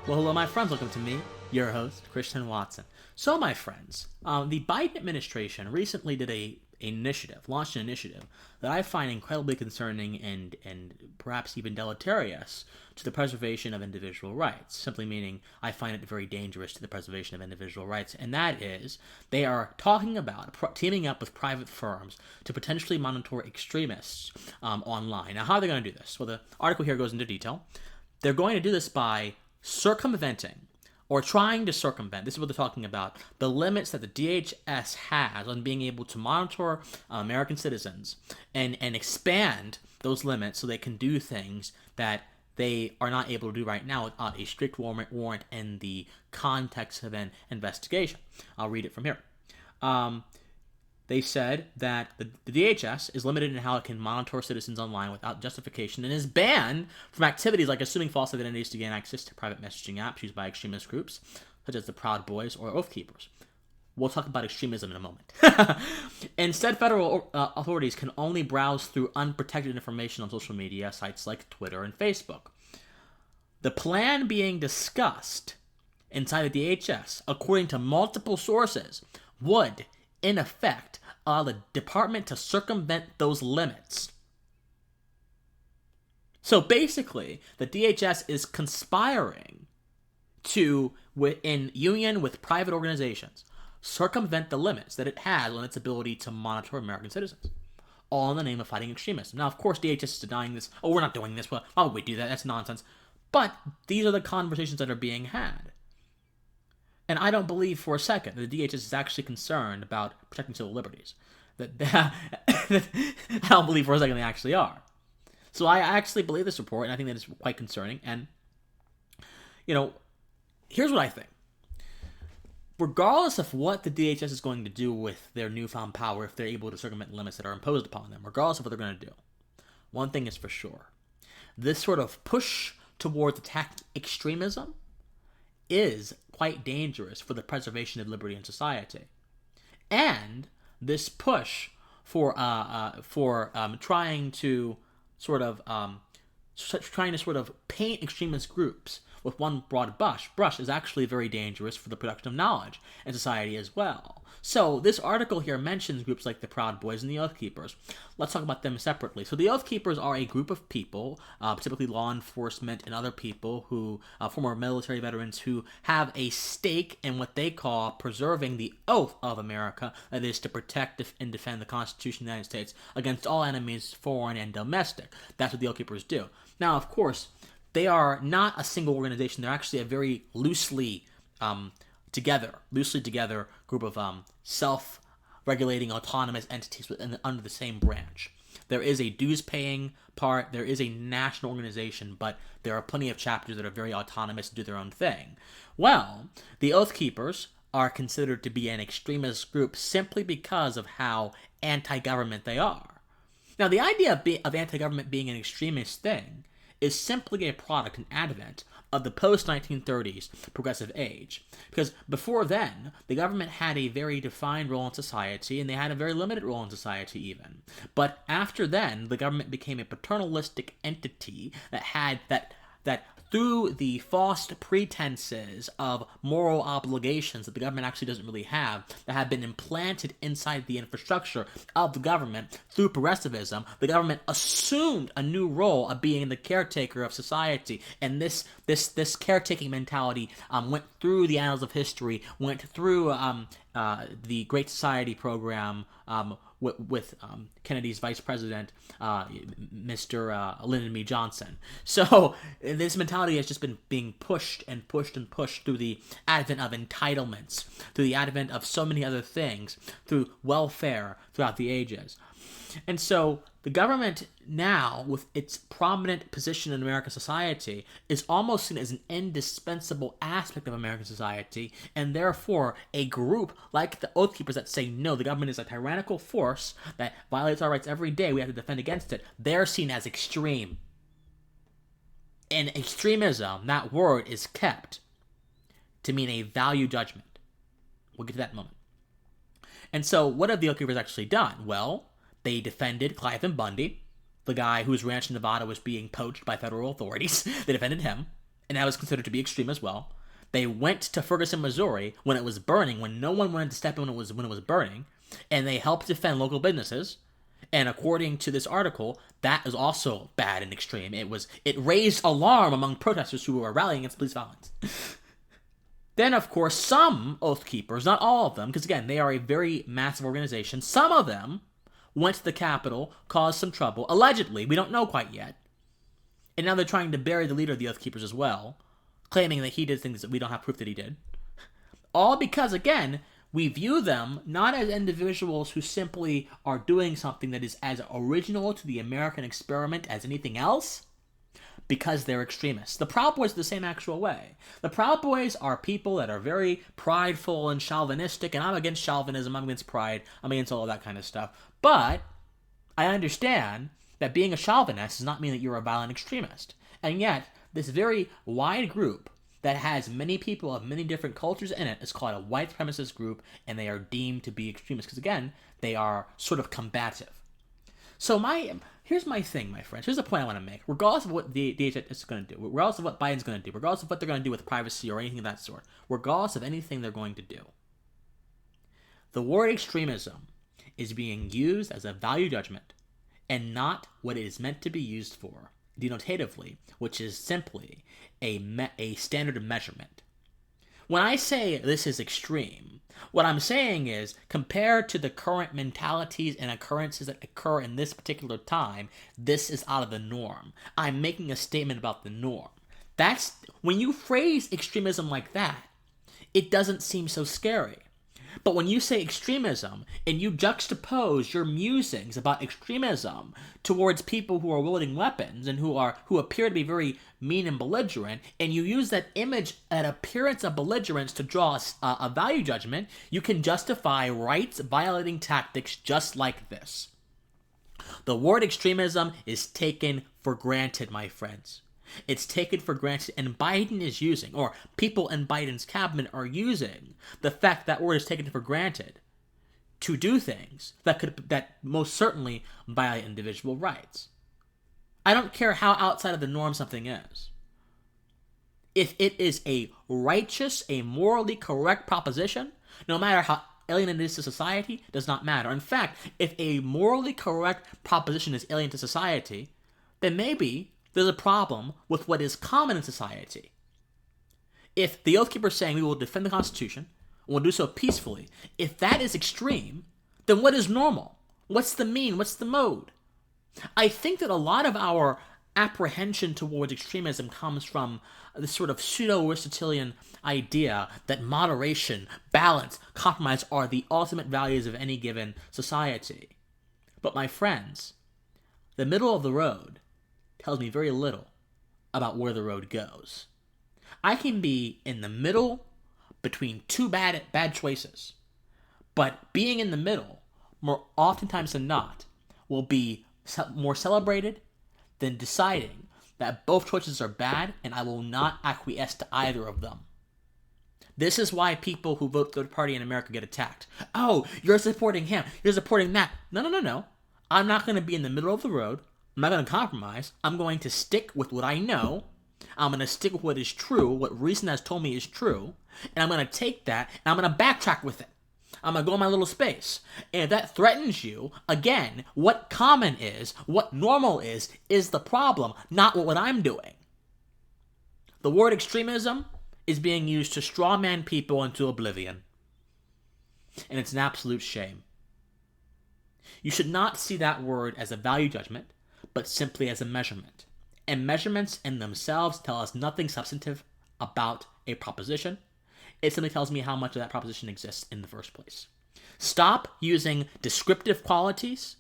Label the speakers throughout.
Speaker 1: Well, hello, my friends. Welcome to me, your host, Christian Watson. So, my friends, the Biden administration recently did launched an initiative that I find incredibly concerning and perhaps even deleterious to the preservation of individual rights. Simply meaning, I find it very dangerous to the preservation of individual rights, and that is they are talking about teaming up with private firms to potentially monitor extremists online. Now, how are they going to do this? Well, the article here goes into detail. They're going to do this by circumventing or trying to circumvent, this is what they're talking about, the limits that the DHS has on being able to monitor American citizens and expand those limits so they can do things that they are not able to do right now without a strict warrant in the context of an investigation. I'll read it from here. They said that the DHS is limited in how it can monitor citizens online without justification and is banned from activities like assuming false identities to gain access to private messaging apps used by extremist groups, such as the Proud Boys or Oath Keepers. We'll talk about extremism in a moment. Instead, federal authorities can only browse through unprotected information on social media sites like Twitter and Facebook. The plan being discussed inside the DHS, according to multiple sources, would in effect, allow the department to circumvent those limits. So basically, the DHS is conspiring to, in union with private organizations, circumvent the limits that it has on its ability to monitor American citizens, all in the name of fighting extremism. Now, of course, DHS is denying this. Oh, we're not doing this. Why would we do that? That's nonsense. But these are the conversations that are being had. And I don't believe for a second that the DHS is actually concerned about protecting civil liberties. I don't believe for a second they actually are. So I actually believe this report, and I think that it's quite concerning. And, here's what I think. Regardless of what the DHS is going to do with their newfound power, if they're able to circumvent limits that are imposed upon them, regardless of what they're going to do, one thing is for sure. This sort of push towards attack extremism is quite dangerous for the preservation of liberty in society, and this push for trying to sort of paint extremist groups with one broad brush is actually very dangerous for the production of knowledge in society as well. So this article here mentions groups like the Proud Boys and the Oath Keepers. Let's talk about them separately. So the Oath Keepers are a group of people, typically law enforcement and other people who, former military veterans who have a stake in what they call preserving the oath of America, that is to protect and defend the Constitution of the United States against all enemies, foreign and domestic. That's what the Oath Keepers do. Now, of course, they are not a single organization. They're actually a very loosely together group of self-regulating autonomous entities under the same branch. There is a dues-paying part, there is a national organization, but there are plenty of chapters that are very autonomous and do their own thing. Well, the Oath Keepers are considered to be an extremist group simply because of how anti-government they are. Now, the idea of anti-government being an extremist thing is simply a product, an advent, of the post-1930s progressive age. Because before then, the government had a very defined role in society, and they had a very limited role in society even. But after then, the government became a paternalistic entity that through the false pretenses of moral obligations that the government actually doesn't really have, that have been implanted inside the infrastructure of the government through progressivism, the government assumed a new role of being the caretaker of society. And this caretaking mentality went through the annals of history, went through the Great Society program with Kennedy's vice president, Mr. Lyndon B. Johnson. So this mentality has just been being pushed through the advent of entitlements, through the advent of so many other things, through welfare throughout the ages. And so the government now, with its prominent position in American society, is almost seen as an indispensable aspect of American society, and therefore a group like the Oath Keepers that say, no, the government is a tyrannical force that violates our rights every day, we have to defend against it, they're seen as extreme. In extremism, that word is kept to mean a value judgment. We'll get to that in a moment. And so, what have the Oath Keepers actually done? Well, they defended Cliven Bundy, the guy whose ranch in Nevada was being poached by federal authorities. They defended him. and that was considered to be extreme as well. They went to Ferguson, Missouri when it was burning, when no one wanted to step in when it was burning, and they helped defend local businesses. And according to this article, that is also bad and extreme. It raised alarm among protesters who were rallying against police violence. Then, of course, some Oath Keepers, not all of them, because again, they are a very massive organization, some of them went to the Capitol, caused some trouble, allegedly, we don't know quite yet. And now they're trying to bury the leader of the Oath Keepers as well, claiming that he did things that we don't have proof that he did. All because, again, we view them not as individuals who simply are doing something that is as original to the American experiment as anything else, because they're extremists. The Proud Boys are the same actual way. The Proud Boys are people that are very prideful and chauvinistic, and I'm against chauvinism, I'm against pride, I'm against all of that kind of stuff. But I understand that being a chauvinist does not mean that you're a violent extremist. And yet, this very wide group that has many people of many different cultures in it is called a white supremacist group, and they are deemed to be extremists because, again, they are sort of combative. So here's my thing, my friends. Here's the point I want to make. Regardless of what the DHS is going to do, regardless of what Biden's going to do, regardless of what they're going to do with privacy or anything of that sort, regardless of anything they're going to do, the word extremism is being used as a value judgment and not what it is meant to be used for, denotatively, which is simply a standard of measurement. When I say this is extreme, what I'm saying is, compared to the current mentalities and occurrences that occur in this particular time, this is out of the norm. I'm making a statement about the norm. When you phrase extremism like that, it doesn't seem so scary. But when you say extremism, and you juxtapose your musings about extremism towards people who are wielding weapons and who appear to be very mean and belligerent, and you use that image, that appearance of belligerence to draw a value judgment, you can justify rights-violating tactics just like this. The word extremism is taken for granted, my friends. It's taken for granted, and Biden is using, or people in Biden's cabinet are using, the fact that word is taken for granted to do things that most certainly violate individual rights. I don't care how outside of the norm something is. If it is a righteous, a morally correct proposition, no matter how alien it is to society, does not matter. In fact, if a morally correct proposition is alien to society, then maybe there's a problem with what is common in society. If the Oath Keeper is saying we will defend the Constitution, and we'll do so peacefully, if that is extreme, then what is normal? What's the mean? What's the mode? I think that a lot of our apprehension towards extremism comes from this sort of pseudo-Aristotelian idea that moderation, balance, compromise are the ultimate values of any given society. But my friends, the middle of the road tells me very little about where the road goes. I can be in the middle between two bad choices, but being in the middle, more oftentimes than not, will be more celebrated than deciding that both choices are bad and I will not acquiesce to either of them. This is why people who vote third party in America get attacked. Oh, you're supporting him, you're supporting that. No. I'm not going to be in the middle of the road. I'm not going to compromise. I'm going to stick with what I know. I'm going to stick with what is true, what reason has told me is true, and I'm going to take that, and I'm going to backtrack with it. I'm going to go in my little space. And if that threatens you, again, what common is, what normal is the problem, not what I'm doing. The word extremism is being used to strawman people into oblivion. And it's an absolute shame. You should not see that word as a value judgment, but simply as a measurement. And measurements in themselves tell us nothing substantive about a proposition. It simply tells me how much of that proposition exists in the first place. Stop using descriptive qualities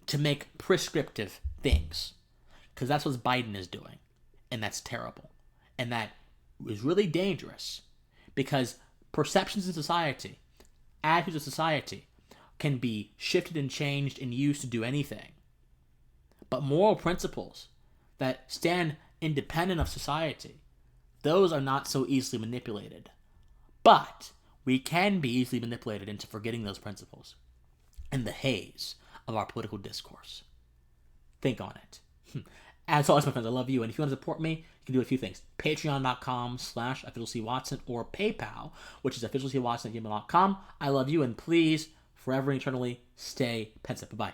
Speaker 1: to make prescriptive things, because that's what Biden is doing, and that's terrible. And that is really dangerous, because perceptions in society, attitudes of society, can be shifted and changed and used to do anything. But moral principles that stand independent of society, those are not so easily manipulated. But we can be easily manipulated into forgetting those principles in the haze of our political discourse. Think on it. As always, my friends, I love you. And if you want to support me, you can do a few things. Patreon.com/officialcwatson or PayPal, which is officialcwatson@gmail.com. I love you, and please, forever and eternally, stay pensive. Bye-bye.